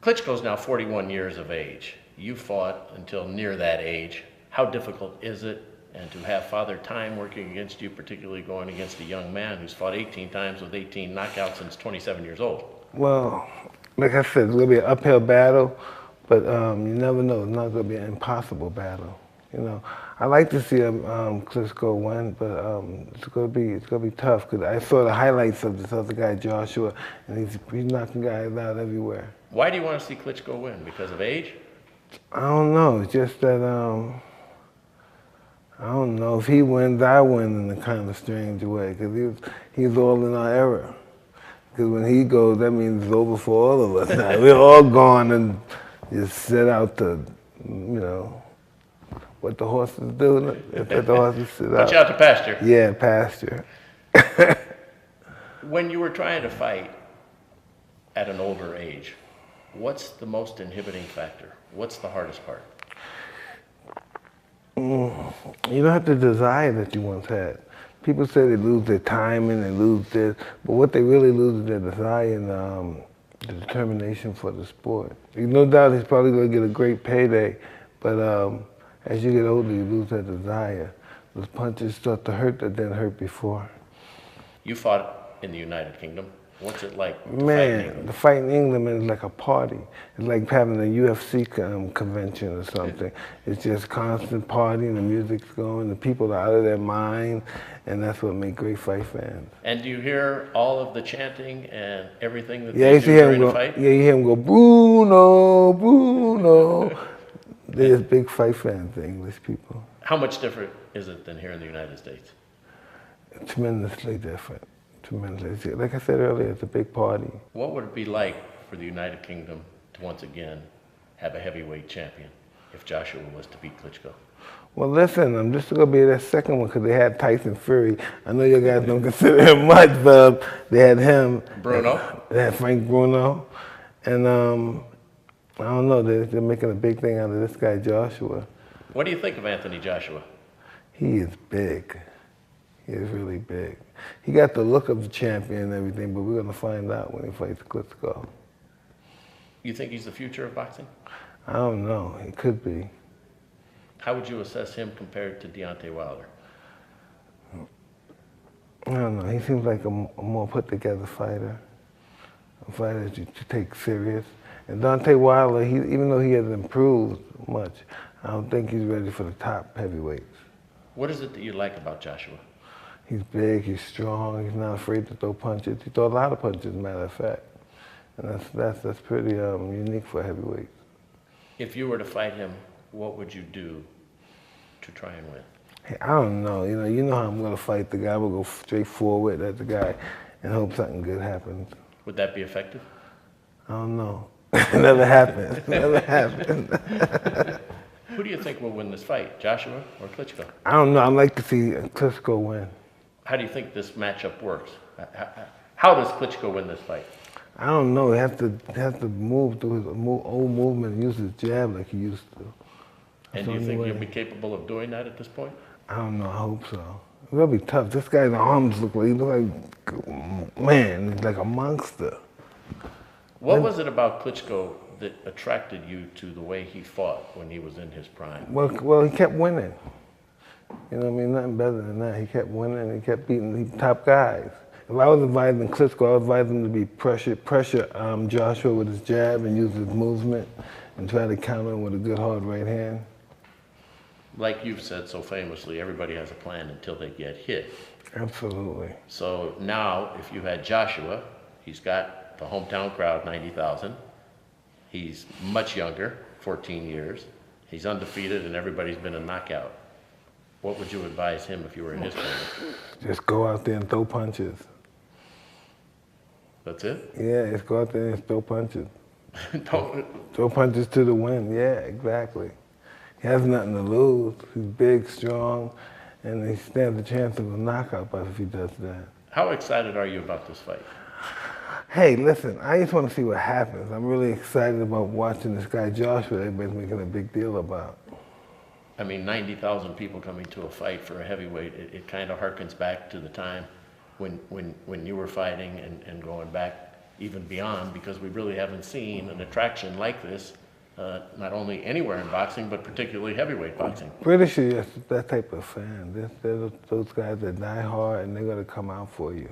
Klitschko's now 41 years of age. You fought until near that age. How difficult is it? And to have Father Time working against you, particularly going against a young man who's fought 18 times with 18 knockouts since 27 years old. Well, like I said, it's going to be an uphill battle, but you never know. It's not going to be an impossible battle. You know, I like to see Klitschko win, but it's going to be tough because I saw the highlights of this other guy, Joshua, and he's knocking guys out everywhere. Why do you want to see Klitschko win? Because of age? I don't know. It's just that I don't know. If he wins, I win in a kind of strange way because he's all in our era. Because when he goes, that means it's over for all of us now. We're all gone and just set out to, you know, what the horses do. Let the horses sit out. Watch out to pasture. Yeah, pasture. When you were trying to fight at an older age, what's the most inhibiting factor? What's the hardest part? You don't have the desire that you once had. People say they lose their timing, they lose this, but what they really lose is their desire and the determination for the sport. No doubt he's probably going to get a great payday, but as you get older, you lose that desire. Those punches start to hurt that didn't hurt before. You fought in the United Kingdom. What's it like to fight in England? The fight in England is like a party. It's like having a UFC convention or something. It's just constant partying, the music's going, the people are out of their mind, and that's what makes great fight fans. And do you hear all of the chanting and everything that they do during the fight? Yeah, you hear him go, Bruno, Bruno. They're just big fight fans, the English people. How much different is it than here in the United States? Tremendously different. Tremendously. Like I said earlier, it's a big party. What would it be like for the United Kingdom to once again have a heavyweight champion if Joshua was to beat Klitschko? Well, listen, I'm just going to be that second one because they had Tyson Fury. I know you guys don't consider him much, but they had him. Bruno. They had Frank Bruno. And I don't know, they're making a big thing out of this guy, Joshua. What do you think of Anthony Joshua? He is big. He is really big. He got the look of the champion and everything, but we're going to find out when he fights Klitschko. You think he's the future of boxing? I don't know. He could be. How would you assess him compared to Deontay Wilder? I don't know. He seems like a more put-together fighter, a fighter that you take serious. And Deontay Wilder, even though he hasn't improved much, I don't think he's ready for the top heavyweights. What is it that you like about Joshua? He's big, he's strong, he's not afraid to throw punches. He throws a lot of punches, as a matter of fact. And that's pretty unique for heavyweights. If you were to fight him, what would you do to try and win? Hey, I don't know. You know how I'm going to fight the guy. I'm going to go straight forward at the guy and hope something good happens. Would that be effective? I don't know. It never happened. Never happened. Who do you think will win this fight, Joshua or Klitschko? I don't know. I'd like to see Klitschko win. How do you think this matchup works? How does Klitschko win this fight? I don't know. He has to move through his old movement and use his jab like he used to. And do you think he'll be capable of doing that at this point? I don't know. I hope so. It's going to be tough. This guy's arms look like, man, he's like a monster. What was it about Klitschko that attracted you to the way he fought when he was in his prime? Well, he kept winning. You know what I mean? Nothing better than that. He kept winning. He kept beating the top guys. If I was advising Klitschko, I would advise him to be pressure Joshua with his jab and use his movement and try to counter him with a good hard right hand. Like you've said so famously, everybody has a plan until they get hit. Absolutely. So now, if you had Joshua, he's got the hometown crowd, 90,000. He's much younger, 14 years. He's undefeated and everybody's been a knockout. What would you advise him if you were in his corner? Just go out there and throw punches. That's it? Yeah, just go out there and throw punches. Don't. Throw punches to the win. Yeah, exactly. He has nothing to lose. He's big, strong, and he stands a chance of a knockout if he does that. How excited are you about this fight? Hey, listen, I just want to see what happens. I'm really excited about watching this guy Joshua everybody's making a big deal about. I mean, 90,000 people coming to a fight for a heavyweight, it kind of harkens back to the time when you were fighting and going back even beyond, because we really haven't seen an attraction like this, not only anywhere in boxing, but particularly heavyweight boxing. British are just that type of fan. They're those guys that die hard and they're going to come out for you.